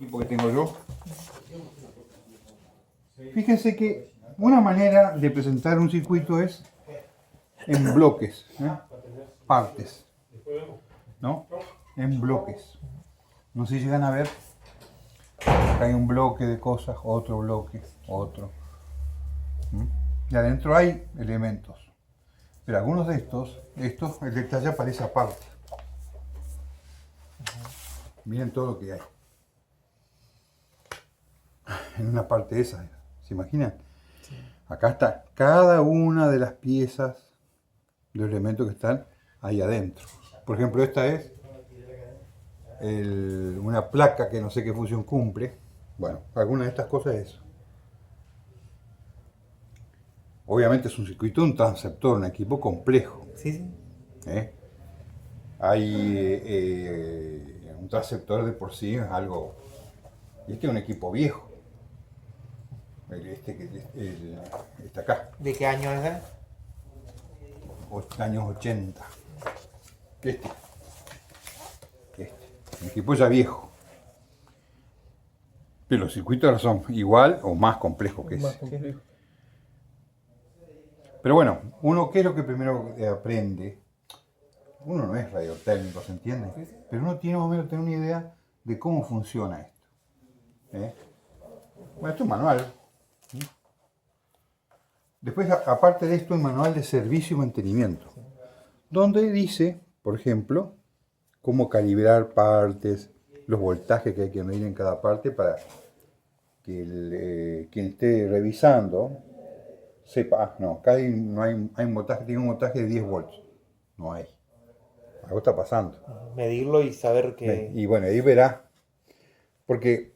equipo que tengo yo. Fíjense que una manera de presentar un circuito es en bloques, partes, ¿no? En bloques. No sé si llegan a ver, acá hay un bloque de cosas, otro bloque, otro. Y adentro hay elementos. Pero algunos de estos, el detalle aparece aparte. Miren todo lo que hay. En una parte de esa, ¿se imaginan? Sí. Acá está cada una de las piezas de los elementos que están ahí adentro. Por ejemplo, esta es una placa que no sé qué función cumple. Bueno, alguna de estas cosas es eso. Obviamente es un circuito, un transceptor, un equipo complejo. Sí, sí. Hay un transceptor de por sí es algo. Y este es un equipo viejo. Este acá. ¿De qué año es él? Años 80. Un equipo ya viejo. Pero los circuitos ahora son igual o más complejos que ese. Pero bueno, uno, ¿qué es lo que primero aprende? Uno no es radiotécnico, ¿se entiende? Pero uno tiene más o menos tener una idea de cómo funciona esto. Bueno, esto es un manual. Después, aparte de esto, el manual de servicio y mantenimiento, donde dice, por ejemplo, cómo calibrar partes, los voltajes que hay que medir en cada parte para que quien esté revisando sepa, no, acá hay un voltaje, tiene un voltaje de 10 volts. No hay. Algo está pasando. Medirlo y saber que... Y bueno, ahí verá. Porque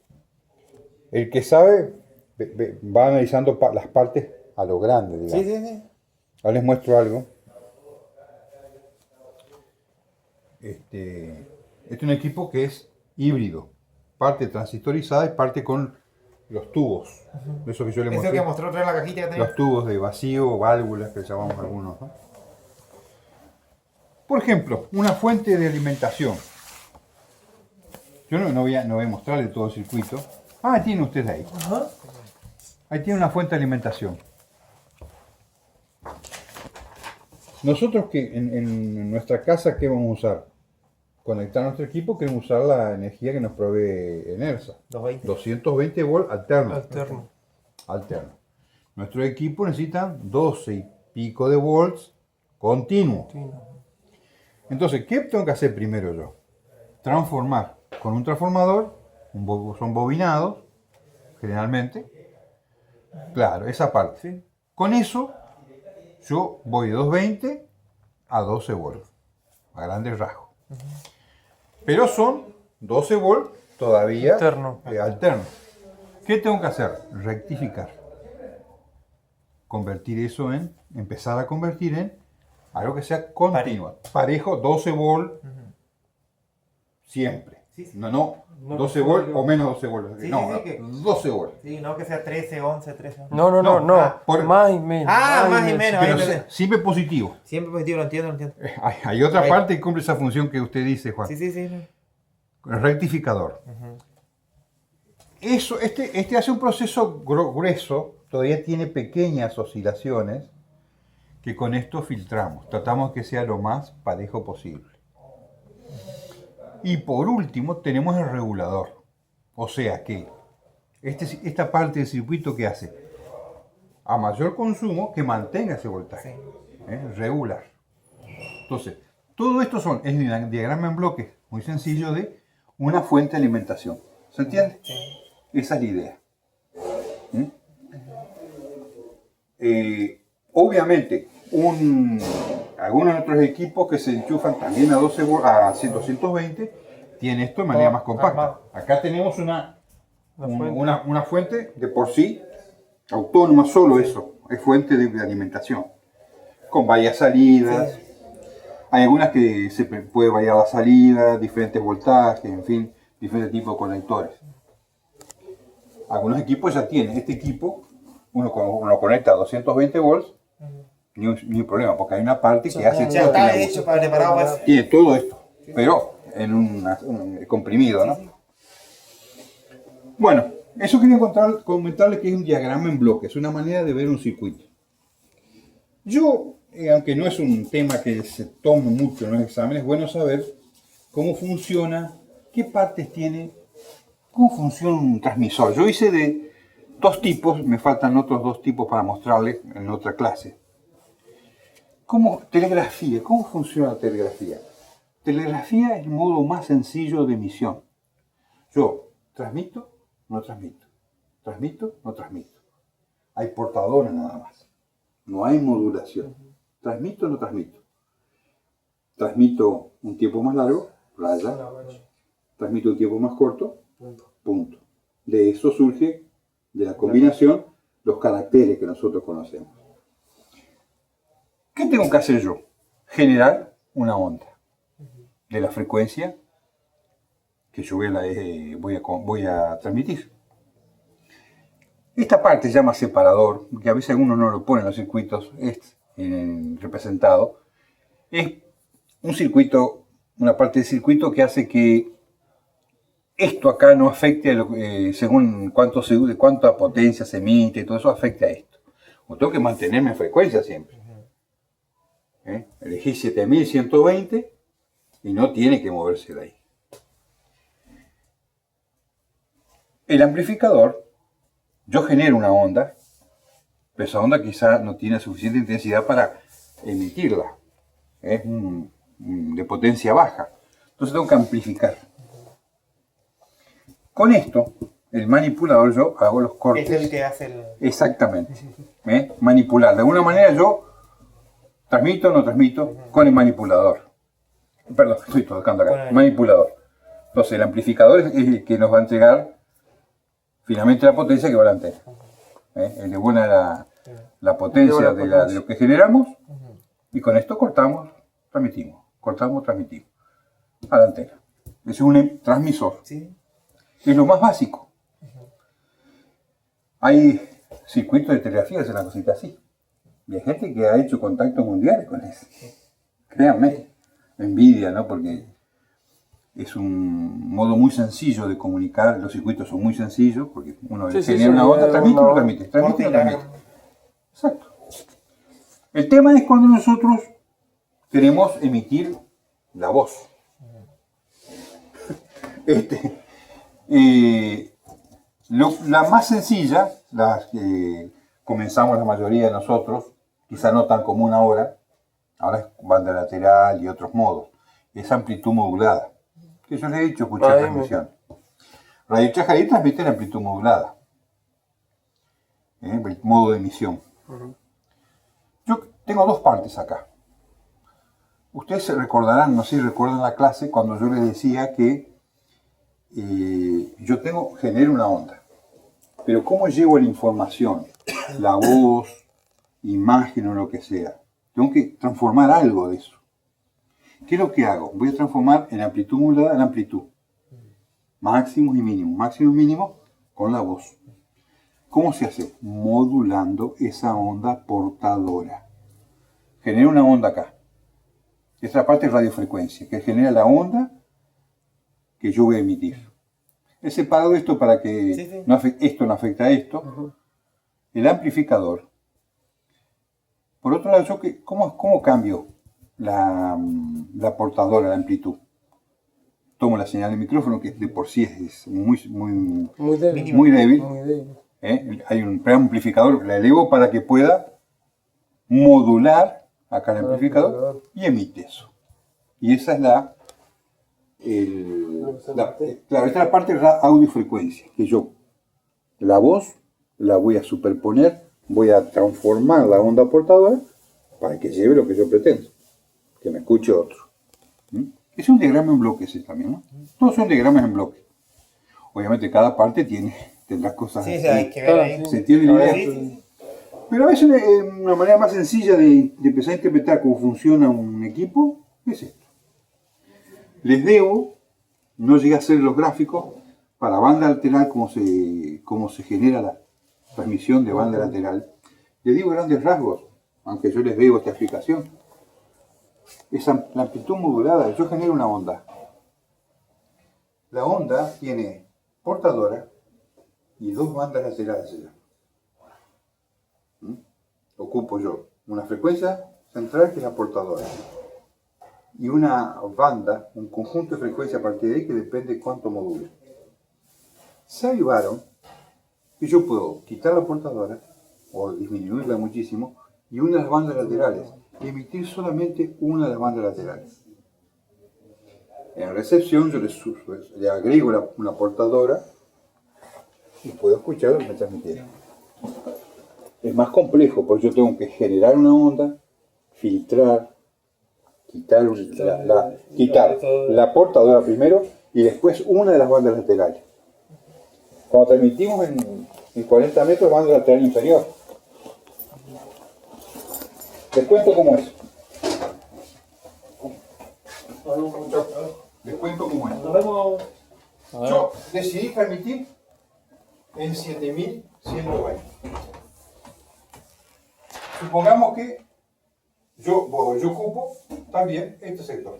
el que sabe va analizando las partes a lo grande, digamos. Sí, sí, sí. Ahora les muestro algo. Este es un equipo que es híbrido. Parte transistorizada y parte con los tubos. Eso que yo les mostré. Eso que mostró otra vez en la cajita que tenía. Los tubos de vacío, válvulas que llamamos algunos, ¿no? Por ejemplo, una fuente de alimentación. Yo no voy a mostrarle todo el circuito. Ah, tienen ustedes ahí. Ajá. Ahí tiene una fuente de alimentación. Nosotros que en nuestra casa, ¿qué vamos a usar? Conectar nuestro equipo, queremos usar la energía que nos provee Enersa. 220 volts alterno. Nuestro equipo necesita 12 y pico de volts continuo. Entonces, ¿qué tengo que hacer primero yo? Transformar con un transformador, son bobinados, generalmente. Claro, esa parte. Sí. Con eso, yo voy de 220 a 12 volts, a grandes rasgos. Pero son 12 volts todavía alternos. ¿Qué tengo que hacer? Rectificar. Empezar a convertir en algo que sea continuo. Parejo, 12 volts siempre. Sí. No 12 volts o menos 12 volts. Sí, no, sí, 12 volts. Sí, no que sea 13, 11, 13. No. Más y menos. Más y menos. Pero siempre positivo. Siempre positivo, lo entiendo. Hay otra parte que cumple esa función que usted dice, Juan. Sí. El rectificador. Eso, este hace un proceso grueso, todavía tiene pequeñas oscilaciones que con esto filtramos. Tratamos que sea lo más parejo posible. Y por último tenemos el regulador. O sea que esta parte del circuito que hace a mayor consumo que mantenga ese voltaje. Regular. Entonces, todo esto es un diagrama en bloques muy sencillo de una fuente de alimentación. ¿Se entiende? Sí. Esa es la idea. Obviamente, algunos de nuestros equipos que se enchufan también a 220 tienen esto de manera más compacta. Acá tenemos una fuente de por sí autónoma, solo eso, es fuente de alimentación, con varias salidas. Sí. Hay algunas que se puede variar la salida, diferentes voltajes, en fin, diferentes tipos de conectores. Algunos equipos ya tienen. Este equipo, uno conecta a 220 volts, ni un problema, porque hay una parte que hace... Ya está hecho para preparado eso. Tiene todo esto, pero en un comprimido, ¿no? Bueno, eso quería comentarles que es un diagrama en bloque, es una manera de ver un circuito. Yo, aunque no es un tema que se tome mucho en los exámenes, es bueno saber cómo funciona, qué partes tiene, cómo funciona un transmisor. Yo hice de dos tipos, me faltan otros dos tipos para mostrarles en otra clase. Telegrafía, ¿cómo funciona la telegrafía? Telegrafía es el modo más sencillo de emisión. Yo transmito, no transmito. Transmito, no transmito. Hay portadores nada más. No hay modulación. Transmito, no transmito. Transmito un tiempo más largo, raya. Transmito un tiempo más corto, punto. De eso surge, de la combinación, los caracteres que nosotros conocemos. ¿Qué tengo que hacer yo? Generar una onda de la frecuencia que yo voy a transmitir. Esta parte se llama separador, que a veces algunos no lo ponen en los circuitos representado. Es un circuito, una parte del circuito que hace que esto acá no afecte según cuánta potencia se emite, todo eso afecta a esto. O tengo que mantenerme en frecuencia siempre. Elegí 7120 y no tiene que moverse de ahí. El amplificador, yo genero una onda, pero esa onda quizá no tiene suficiente intensidad para emitirla. Es de potencia baja. Entonces tengo que amplificar. Con esto, el manipulador, yo hago los cortes. Es el que hace el... Exactamente. Manipular. De alguna manera yo transmito o no transmito con el manipulador. Perdón, estoy tocando acá. Manipulador. Entonces el amplificador es el que nos va a entregar finalmente la potencia que va a la antena. Él es buena la potencia de lo que generamos y con esto cortamos, transmitimos. Cortamos, transmitimos a la antena. Es un transmisor. ¿Sí? Es lo más básico. Hay circuitos de telegrafía, es una cosita así. Y hay gente que ha hecho contactos mundiales con eso. Créanme, envidia, ¿no? Porque es un modo muy sencillo de comunicar. Los circuitos son muy sencillos, porque uno genera una onda, transmite o no transmite. Transmite o no transmite. Exacto. El tema es cuando nosotros queremos emitir la voz. La más sencilla, la que comenzamos la mayoría de nosotros, quizá no tan común ahora es banda lateral y otros modos, es amplitud modulada. Que yo les he dicho, escuché transmisión. Radio Chajarí transmite en amplitud modulada, el modo de emisión. Yo tengo dos partes acá. Ustedes se recordarán, no sé si recuerdan la clase, cuando yo les decía que yo genero una onda. Pero ¿cómo llevo la información? La voz, imagen o lo que sea. Tengo que transformar algo de eso. ¿Qué es lo que hago? Voy a transformar en amplitud modulada en amplitud. Máximos y mínimos. Máximos y mínimos con la voz. ¿Cómo se hace? Modulando esa onda portadora. Genero una onda acá. Esta parte es radiofrecuencia, que genera la onda que yo voy a emitir. He separado esto para que esto no afecte a esto. El amplificador. Por otro lado, ¿cómo cambio la portadora, la amplitud? Tomo la señal del micrófono, que de por sí es muy débil. Hay un preamplificador, la elevo para que pueda modular acá el amplificador y emite eso. Y esa es esta es la parte de la audiofrecuencia, que yo la voz la voy a superponer, voy a transformar la onda portadora para que lleve lo que yo pretendo, que me escuche otro. Es un diagrama en bloque ese también, ¿no? Todos son diagramas en bloque. Obviamente cada parte tendrá cosas así. Hay que ver ahí. Se tiene la idea. Pero a veces una manera más sencilla de empezar a interpretar cómo funciona un equipo es esto. Les debo, no llegué a hacer los gráficos para banda lateral, cómo se genera la transmisión de banda lateral. Les digo grandes rasgos, aunque yo les debo esta explicación. La amplitud modulada, yo genero una onda. La onda tiene portadora, y 2 bandas laterales allá. Ocupo yo una frecuencia central que es la portadora y una banda, un conjunto de frecuencias a partir de ahí que depende de cuánto module. Se avivaron que yo puedo quitar la portadora o disminuirla muchísimo y una de las bandas laterales y emitir solamente una de las bandas laterales. En recepción yo le agrego una portadora y puedo escuchar lo que me transmitieron. Es más complejo porque yo tengo que generar una onda, filtrar, quitar la portadora primero y después una de las bandas laterales. Cuando transmitimos en 40 metros, banda lateral inferior. Les cuento cómo es. Les cuento cómo es. Yo decidí transmitir en 7120. Supongamos que yo ocupo también este sector.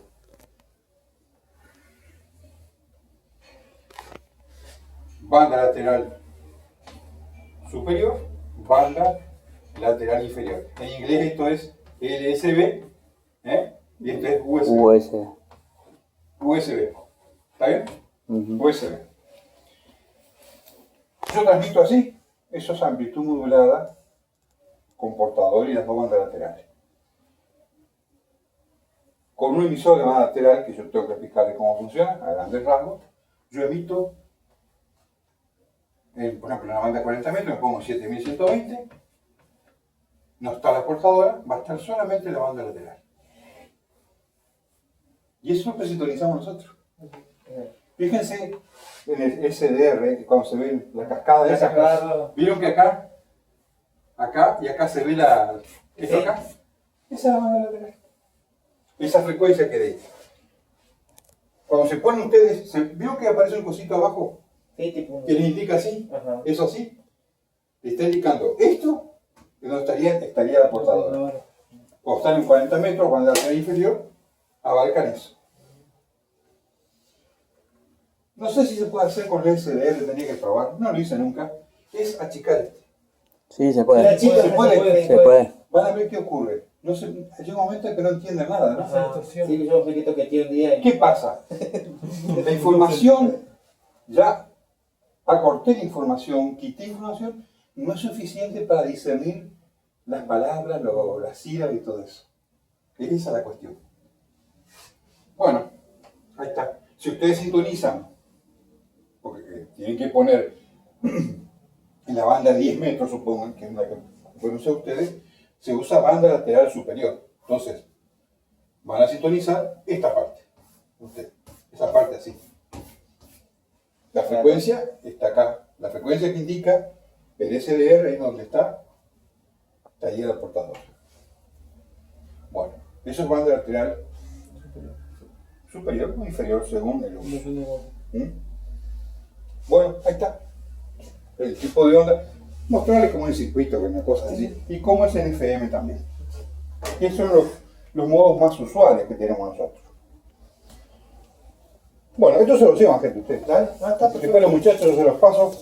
Banda lateral superior, banda lateral inferior. En inglés esto es LSB, y esto es USB. USB. ¿Está bien? USB. Yo transmito así, eso es amplitud modulada, con portador y las 2 bandas laterales. Con un emisor de banda lateral, que yo tengo que explicarle cómo funciona, a grandes rasgos, yo emito, por ejemplo, en una banda de 40 metros, me pongo 7120, no está la portadora, va a estar solamente la banda lateral. Y eso es lo que sintonizamos nosotros. Fíjense en el SDR, cuando se ve la cascada de esa, ¿vieron que acá y acá se ve esto acá? Esa es la banda lateral. Esa frecuencia que de ahí. Cuando se ponen ustedes, ¿vieron que aparece un cosito abajo? Que les indica así, eso así. Le está indicando esto, que no estaría la portadora. O están en 40 metros, banda lateral inferior, abarcan eso. No sé si se puede hacer con el SDR, tenía que probar, no lo hice nunca. Es achicar este. Sí, se puede. Se puede. Van a ver qué ocurre. No sé, llega un momento en que no entienden nada, ¿no? Sí, yo un que tiene un día. ¿Qué pasa? La información, ya acorté la información, quité información, no es suficiente para discernir las palabras, las sílabas y todo eso. Esa es la cuestión. Bueno, ahí está. Si ustedes sintonizan, porque tienen que poner en la banda 10 metros, supongan, que es la que pueden usar ustedes, se usa banda lateral superior. Entonces, van a sintonizar esta parte. Esa parte así. La frecuencia está acá. La frecuencia que indica el SDR es donde está ahí el portador. Bueno, eso es banda lateral superior o inferior según el uso. Bueno, ahí está. El tipo de onda. Mostrarles cómo es el circuito, una cosa así. Y cómo es en FM también. Y esos son los modos más usuales que tenemos nosotros. Bueno, esto se lo llevan, gente, ustedes, ¿sabes? Después los muchachos yo se los paso.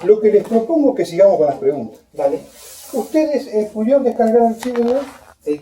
Lo que les propongo es que sigamos con las preguntas. Vale. ¿Ustedes pudieron descargar el archivo de hoy? Sí.